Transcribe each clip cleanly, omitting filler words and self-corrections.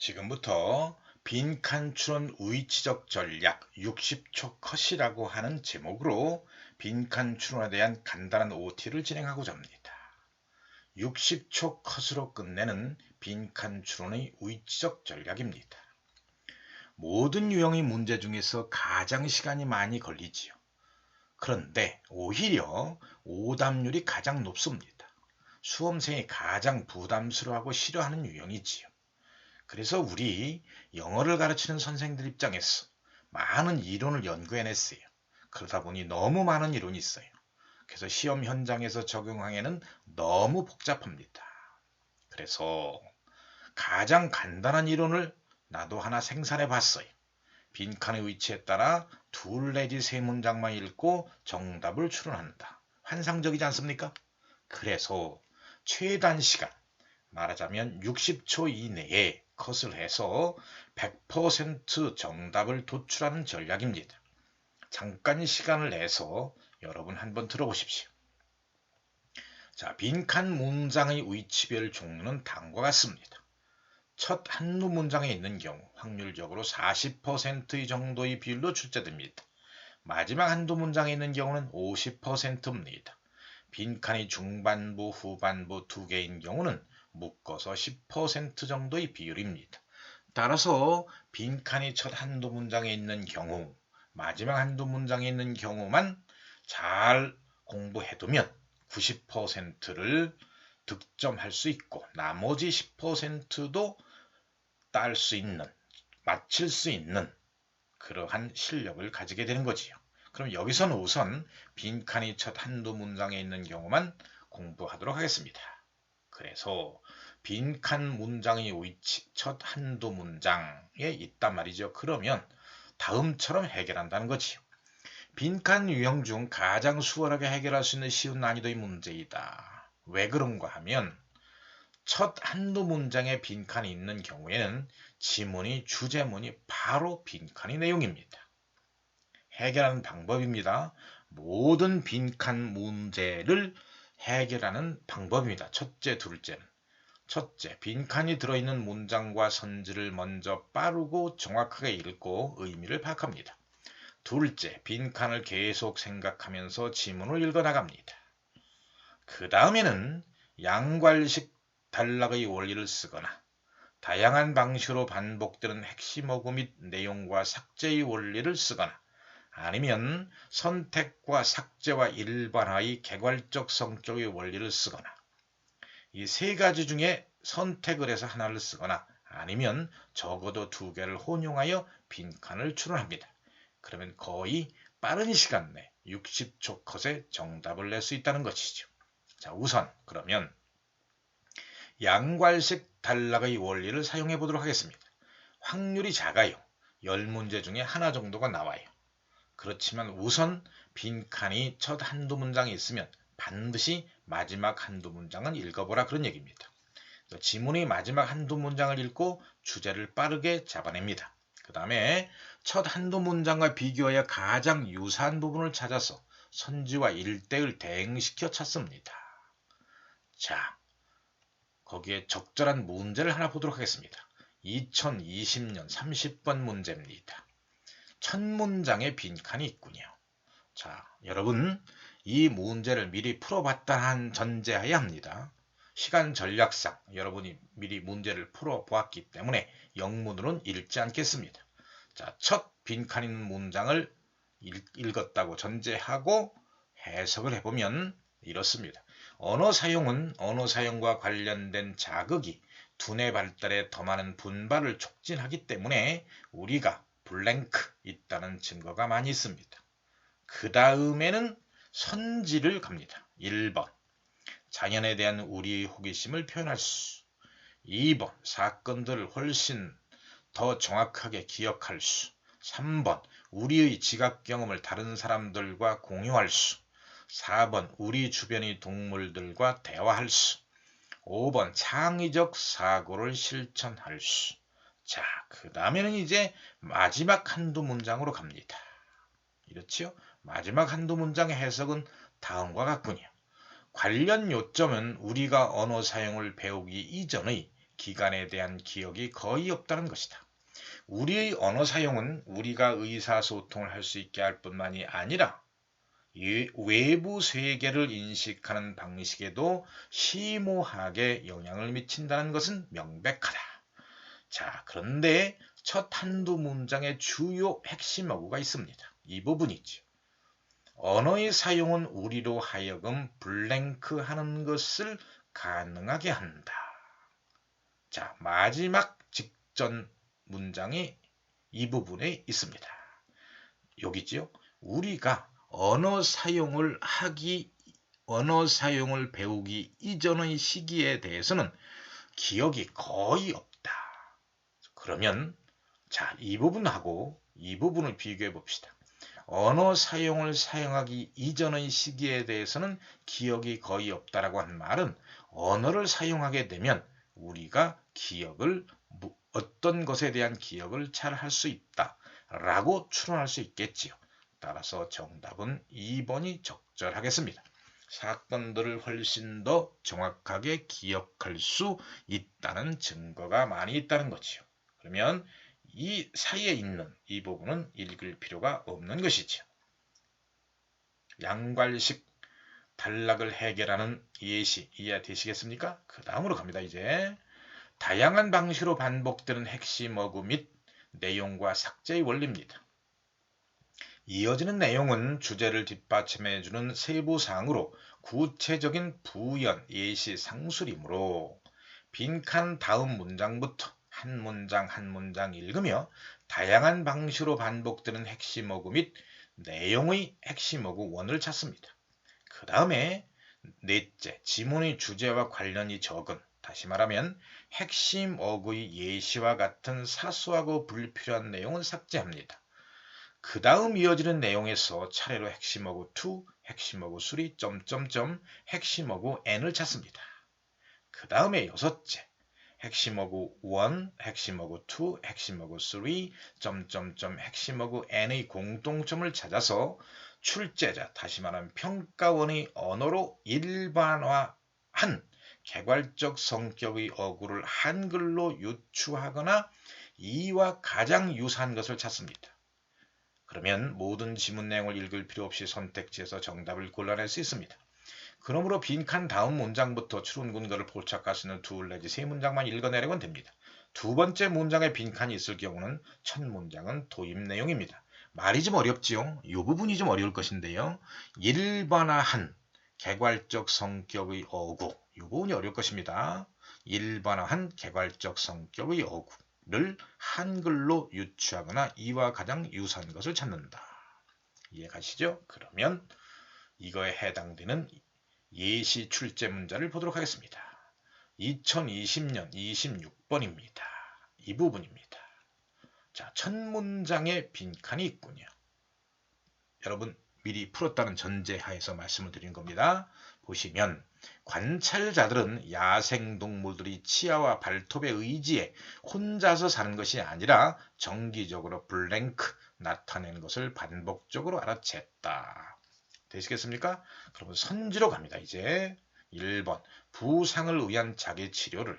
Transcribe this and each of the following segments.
지금부터 빈칸 추론 위치적 전략 60초 컷이라고 하는 제목으로 빈칸 추론에 대한 간단한 OT를 진행하고자 합니다. 60초 컷으로 끝내는 빈칸 추론의 위치적 전략입니다. 모든 유형의 문제 중에서 가장 시간이 많이 걸리지요. 그런데 오히려 오답률이 가장 높습니다. 수험생이 가장 부담스러워하고 싫어하는 유형이지요. 그래서 우리 영어를 가르치는 선생들 입장에서 많은 이론을 연구해냈어요. 그러다 보니 너무 많은 이론이 있어요. 그래서 시험 현장에서 적용하기에는 너무 복잡합니다. 그래서 가장 간단한 이론을 나도 하나 생산해 봤어요. 빈칸의 위치에 따라 둘 내지 세 문장만 읽고 정답을 추론한다. 환상적이지 않습니까? 그래서 최단 시간, 말하자면 60초 이내에 컷을 해서 100% 정답을 도출하는 전략입니다. 잠깐 시간을 내서 여러분 한번 들어보십시오. 자, 빈칸 문장의 위치별 종류는 다음과 같습니다. 첫 한두 문장에 있는 경우 확률적으로 40% 정도의 비율로 출제됩니다. 마지막 한두 문장에 있는 경우는 50%입니다. 빈칸이 중반부, 후반부 두 개인 경우는 묶어서 10% 정도의 비율입니다. 따라서 빈칸이 첫 한두 문장에 있는 경우, 마지막 한두 문장에 있는 경우만 잘 공부해두면 90%를 득점할 수 있고 나머지 10%도 딸 수 있는, 맞힐 수 있는 그러한 실력을 가지게 되는 거지요. 그럼 여기서는 우선 빈칸이 첫 한두 문장에 있는 경우만 공부하도록 하겠습니다. 그래서 빈칸 문장의 위치 첫 한두 문장에 있단 말이죠. 그러면 다음처럼 해결한다는 거지요. 빈칸 유형 중 가장 수월하게 해결할 수 있는 쉬운 난이도의 문제이다. 왜 그런가 하면 첫 한두 문장에 빈칸이 있는 경우에는 지문이 주제문이 바로 빈칸의 내용입니다. 해결하는 방법입니다. 모든 빈칸 문제를 해결하는 방법입니다. 첫째, 둘째는. 첫째, 빈칸이 들어있는 문장과 선지를 먼저 빠르고 정확하게 읽고 의미를 파악합니다. 둘째, 빈칸을 계속 생각하면서 지문을 읽어나갑니다. 그 다음에는 양괄식 단락의 원리를 쓰거나 다양한 방식으로 반복되는 핵심 어구 및 내용과 삭제의 원리를 쓰거나 아니면 선택과 삭제와 일반화의 개괄적 성적의 원리를 쓰거나 이 세 가지 중에 선택을 해서 하나를 쓰거나 아니면 적어도 두 개를 혼용하여 빈칸을 추론합니다. 그러면 거의 빠른 시간 내 60초 컷에 정답을 낼 수 있다는 것이죠. 자, 우선 그러면 양괄식 단락의 원리를 사용해 보도록 하겠습니다. 확률이 작아요. 10문제 중에 하나 정도가 나와요. 그렇지만 우선 빈칸이 첫 한두 문장이 있으면 반드시 마지막 한두 문장은 읽어보라 그런 얘기입니다. 지문의 마지막 한두 문장을 읽고 주제를 빠르게 잡아냅니다. 그 다음에 첫 한두 문장과 비교하여 가장 유사한 부분을 찾아서 선지와 일대를 대응시켜 찾습니다. 자, 거기에 적절한 문제를 하나 보도록 하겠습니다. 2020년 30번 문제입니다. 첫 문장에 빈칸이 있군요. 자, 여러분 이 문제를 미리 풀어봤다는 전제하에 합니다. 시간 전략상 여러분이 미리 문제를 풀어보았기 때문에 영문으로는 읽지 않겠습니다. 자, 첫 빈칸 있는 문장을 읽었다고 전제하고 해석을 해보면 이렇습니다. 언어 사용은 언어 사용과 관련된 자극이 두뇌 발달에 더 많은 분발을 촉진하기 때문에 우리가 블랭크 있다는 증거가 많이 있습니다. 그 다음에는 선지를 갑니다. 1번 자연에 대한 우리의 호기심을 표현할 수, 2번 사건들을 훨씬 더 정확하게 기억할 수, 3번 우리의 지각 경험을 다른 사람들과 공유할 수, 4번 우리 주변의 동물들과 대화할 수, 5번 창의적 사고를 실천할 수. 자, 그 다음에는 이제 마지막 한두 문장으로 갑니다. 이렇지요? 마지막 한두 문장의 해석은 다음과 같군요. 관련 요점은 우리가 언어 사용을 배우기 이전의 기간에 대한 기억이 거의 없다는 것이다. 우리의 언어 사용은 우리가 의사소통을 할 수 있게 할 뿐만이 아니라 외부 세계를 인식하는 방식에도 심오하게 영향을 미친다는 것은 명백하다. 자, 그런데 첫 한두 문장의 주요 핵심 어구가 있습니다. 이 부분이죠. 언어의 사용은 우리로 하여금 블랭크 하는 것을 가능하게 한다. 자, 마지막 직전 문장이 이 부분에 있습니다. 여기지요. 우리가 언어 사용을 배우기 이전의 시기에 대해서는 기억이 거의 없다. 그러면 자, 이 부분하고 이 부분을 비교해 봅시다. 언어 사용하기 이전의 시기에 대해서는 기억이 거의 없다라고 한 말은 언어를 사용하게 되면 우리가 어떤 것에 대한 기억을 잘 할 수 있다라고 추론할 수 있겠지요. 따라서 정답은 2번이 적절하겠습니다. 사건들을 훨씬 더 정확하게 기억할 수 있다는 증거가 많이 있다는 거지요. 그러면 이 사이에 있는 이 부분은 읽을 필요가 없는 것이죠. 양괄식 단락을 해결하는 예시 이해되시겠습니까? 그 다음으로 갑니다. 이제 다양한 방식으로 반복되는 핵심 어구 및 내용과 삭제의 원리입니다. 이어지는 내용은 주제를 뒷받침해주는 세부사항으로 구체적인 부연, 예시, 상술이므로 빈칸 다음 문장부터 한 문장 한 문장 읽으며 다양한 방식으로 반복되는 핵심 어구 및 내용의 핵심 어구 원을 찾습니다. 그 다음에 넷째, 지문의 주제와 관련이 적은, 다시 말하면 핵심 어구의 예시와 같은 사소하고 불필요한 내용은 삭제합니다. 그 다음 이어지는 내용에서 차례로 핵심 어구 2, 핵심 어구 3, 핵심 어구 n을 찾습니다. 그 다음에 여섯째, 핵심 어구 1, 핵심 어구 2, 핵심 어구 3, 핵심 어구 n의 공통점을 찾아서 출제자, 다시 말하면 평가원의 언어로 일반화한 개괄적 성격의 어구를 한글로 유추하거나 이와 가장 유사한 것을 찾습니다. 그러면 모든 지문 내용을 읽을 필요 없이 선택지에서 정답을 골라낼 수 있습니다. 그러므로 빈칸 다음 문장부터 추론 근거를 포착할 수 있는 2 내지 3문장만 읽어내려면 됩니다. 두 번째 문장에 빈칸이 있을 경우는 첫 문장은 도입 내용입니다. 말이 좀 어렵지요? 이 부분이 좀 어려울 것인데요. 일반화한 개괄적 성격의 어구, 이 부분이 어려울 것입니다. 일반화한 개괄적 성격의 어구를 한글로 유추하거나 이와 가장 유사한 것을 찾는다. 이해가시죠? 그러면 이거에 해당되는 예시 출제 문자를 보도록 하겠습니다. 2020년 26번입니다. 이 부분입니다. 자, 첫 문장에 빈칸이 있군요. 여러분 미리 풀었다는 전제하에서 말씀을 드린 겁니다. 보시면 관찰자들은 야생동물들이 치아와 발톱에 의지해 혼자서 사는 것이 아니라 정기적으로 블랭크 나타내는 것을 반복적으로 알아챘다. 되시겠습니까? 그러면 선지로 갑니다. 이제 1번 부상을 위한 자기 치료를,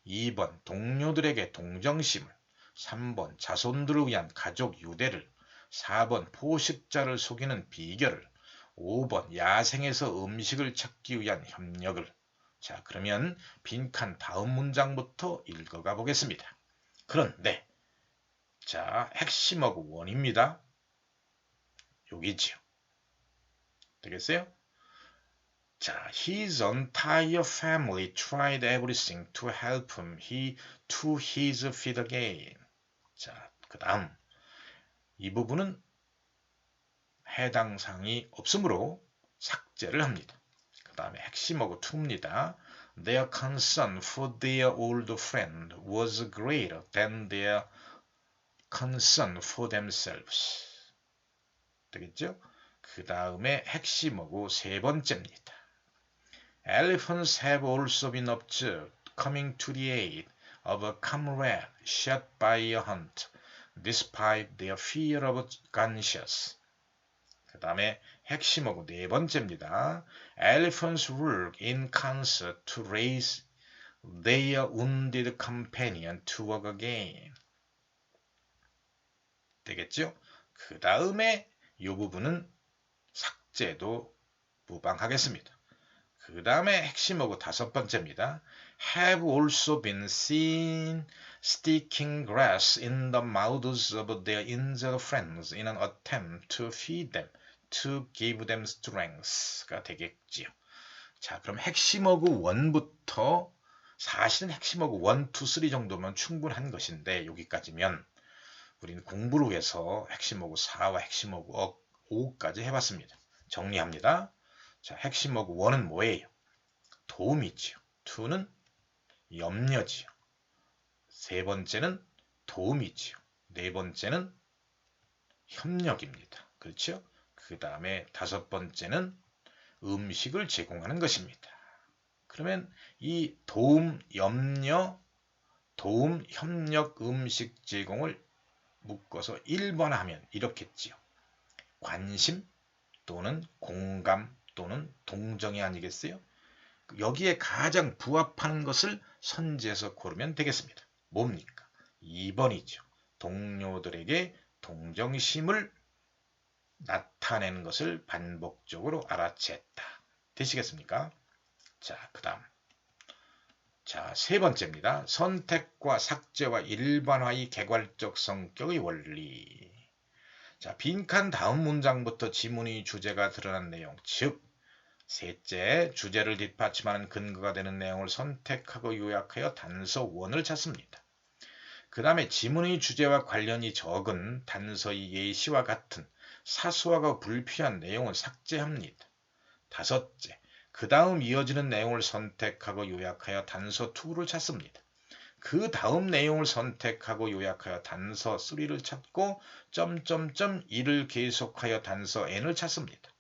2번 동료들에게 동정심을, 3번 자손들을 위한 가족 유대를, 4번 포식자를 속이는 비결을, 5번 야생에서 음식을 찾기 위한 협력을. 자, 그러면 빈칸 다음 문장부터 읽어가 보겠습니다. 그런데 자, 핵심 어구 원입니다. 여기지요. 되겠어요? 자, his entire family tried everything to help him to his feet again. 자, 그 다음 이 부분은 해당 사항이 없으므로 삭제를 합니다. 그 다음에 핵심 어구 2입니다. Their concern for their old friend was greater than their concern for themselves. 되겠죠? 그 다음에 핵심 어구 세 번째입니다. Elephants have also been observed coming to the aid of a comrade shot by a hunt, despite their fear of gunshots. 그 다음에 핵심 어구 네 번째입니다. Elephants work in concert to raise their wounded companion to work again. 되겠죠? 그 다음에 이 부분은 삭제도 무방하겠습니다. 그 다음에 핵심어구 다섯 번째입니다. have also been seen sticking grass in the mouths of their injured friends in an attempt to feed them, to give them strength가 되겠지요. 자, 그럼 핵심어구 1부터 사실은 핵심어구 1, 2, 3 정도면 충분한 것인데 여기까지면 우리는 공부를 위해서 핵심어구 4와 핵심어구 5까지 해봤습니다. 정리합니다. 자, 핵심어구 1은 뭐예요? 도움이지요. 2는 염려지요. 세 번째는 도움이지요. 네 번째는 협력입니다. 그렇죠? 그 다음에 다섯 번째는 음식을 제공하는 것입니다. 그러면 이 도움, 염려, 도움, 협력, 음식 제공을 묶어서 1번하면 이렇겠지요. 관심 또는 공감 또는 동정이 아니겠어요? 여기에 가장 부합하는 것을 선지해서 고르면 되겠습니다. 뭡니까? 2번이죠. 동료들에게 동정심을 나타내는 것을 반복적으로 알아챘다. 되시겠습니까? 자, 그 다음. 자, 세 번째입니다. 선택과 삭제와 일반화의 개괄적 성격의 원리. 자, 빈칸 다음 문장부터 지문의 주제가 드러난 내용, 즉 셋째, 주제를 뒷받침하는 근거가 되는 내용을 선택하고 요약하여 단서 원을 찾습니다. 그 다음에 지문의 주제와 관련이 적은 단서의 예시와 같은 사소하고 불필요한 내용을 삭제합니다. 다섯째, 그 다음 이어지는 내용을 선택하고 요약하여 단서 2를 찾습니다. 그 다음 내용을 선택하고 요약하여 단서 3를 찾고 점점점 이를 계속하여 단서 n을 찾습니다.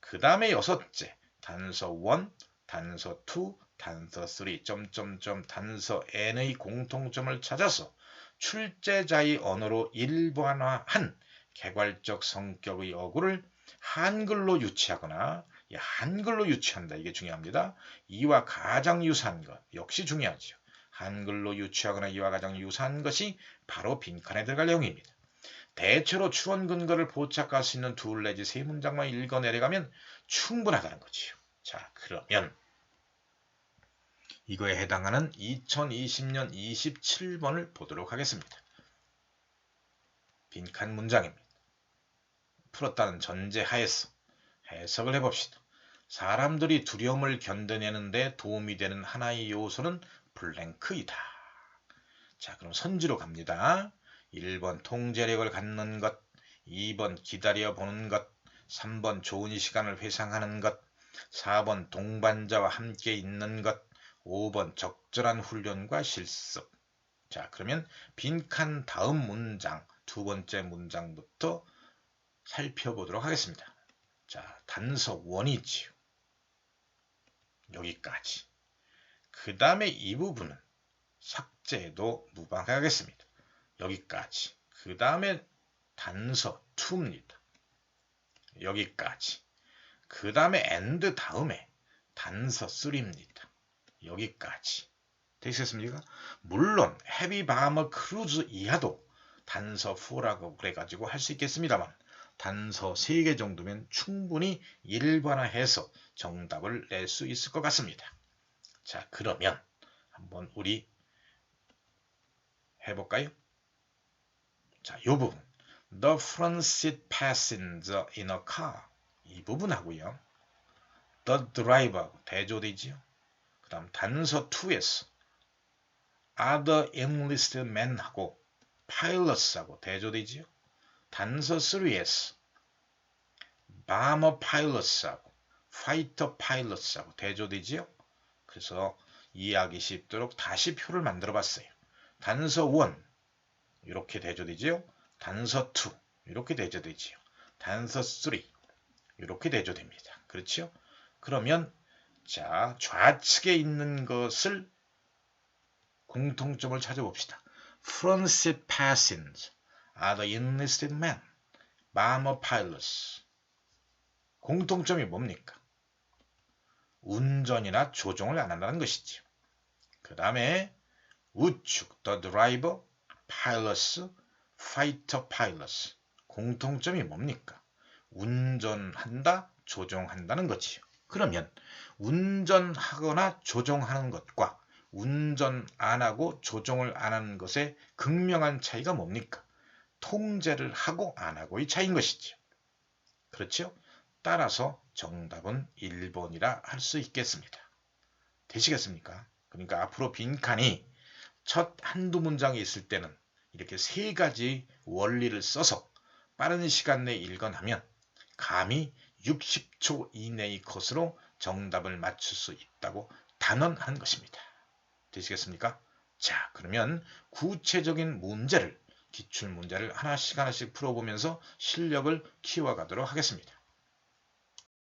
그 다음에 여섯째, 단서 1, 단서 2, 단서 3, 점점점 단서 n의 공통점을 찾아서 출제자의 언어로 일반화한 개괄적 성격의 어구를 한글로 유치하거나 한글로 유치한다. 이게 중요합니다. 이와 가장 유사한 것 역시 중요하죠. 한글로 유치하거나 이와 가장 유사한 것이 바로 빈칸에 들어갈 내용입니다. 대체로 추론 근거를 포착할 수 있는 둘 내지 세 문장만 읽어 내려가면 충분하다는 거지요. 자, 그러면 이거에 해당하는 2020년 27번을 보도록 하겠습니다. 빈칸 문장입니다. 풀었다는 전제 하에서 해석을 해봅시다. 사람들이 두려움을 견뎌내는데 도움이 되는 하나의 요소는 블랭크이다. 자, 그럼 선지로 갑니다. 1번 통제력을 갖는 것, 2번 기다려보는 것, 3번 좋은 시간을 회상하는 것, 4번 동반자와 함께 있는 것, 5번 적절한 훈련과 실습. 자, 그러면 빈칸 다음 문장, 두 번째 문장부터 살펴보도록 하겠습니다. 자, 단서 1이지요. 여기까지. 그 다음에 이 부분은 삭제도 무방하겠습니다. 여기까지. 그 다음에 단서 2입니다. 여기까지. 그 다음에 and 다음에 단서 3입니다. 여기까지. 되셨습니까? 물론 헤비 바머 크루즈 이하도 단서 4라고 그래가지고 할 수 있겠습니다만 단서 3개 정도면 충분히 일반화해서 정답을 낼 수 있을 것 같습니다. 자, 그러면 한번 우리 해볼까요? 자, 이 부분. The front seat passenger in a car. 이 부분 하고요. The driver 대조되지요. 그 다음 단서 2에서 other enlisted men 하고 pilots 하고 대조되지요. 단서 3에서 bomber pilots 하고 fighter pilots 하고 대조되지요. 그래서 이해하기 쉽도록 다시 표를 만들어 봤어요. 단서 1 이렇게 대조되지요. 단서 2 이렇게 대조되지요. 단서 3 이렇게 대조됩니다. 그렇죠? 그러면 자, 좌측에 있는 것을 공통점을 찾아봅시다. Front seat passengers are the enlisted men, bomber pilots. 공통점이 뭡니까? 운전이나 조종을 안 한다는 것이지요. 그 다음에 우측 the driver, pilots, fighter pilots. 공통점이 뭡니까? 운전한다, 조종한다는 거지요. 그러면 운전하거나 조종하는 것과 운전 안 하고 조종을 안 하는 것의 극명한 차이가 뭡니까? 통제를 하고 안 하고의 차이인 것이죠. 그렇죠? 따라서 정답은 1번이라 할 수 있겠습니다. 되시겠습니까? 그러니까 앞으로 빈칸이 첫 한두 문장이 있을 때는 이렇게 세 가지 원리를 써서 빠른 시간 내에 읽어나면 감히 60초 이내의 것으로 정답을 맞출 수 있다고 단언하는 것입니다. 되시겠습니까? 자, 그러면 구체적인 문제를, 기출문제를 하나씩 풀어보면서 실력을 키워가도록 하겠습니다.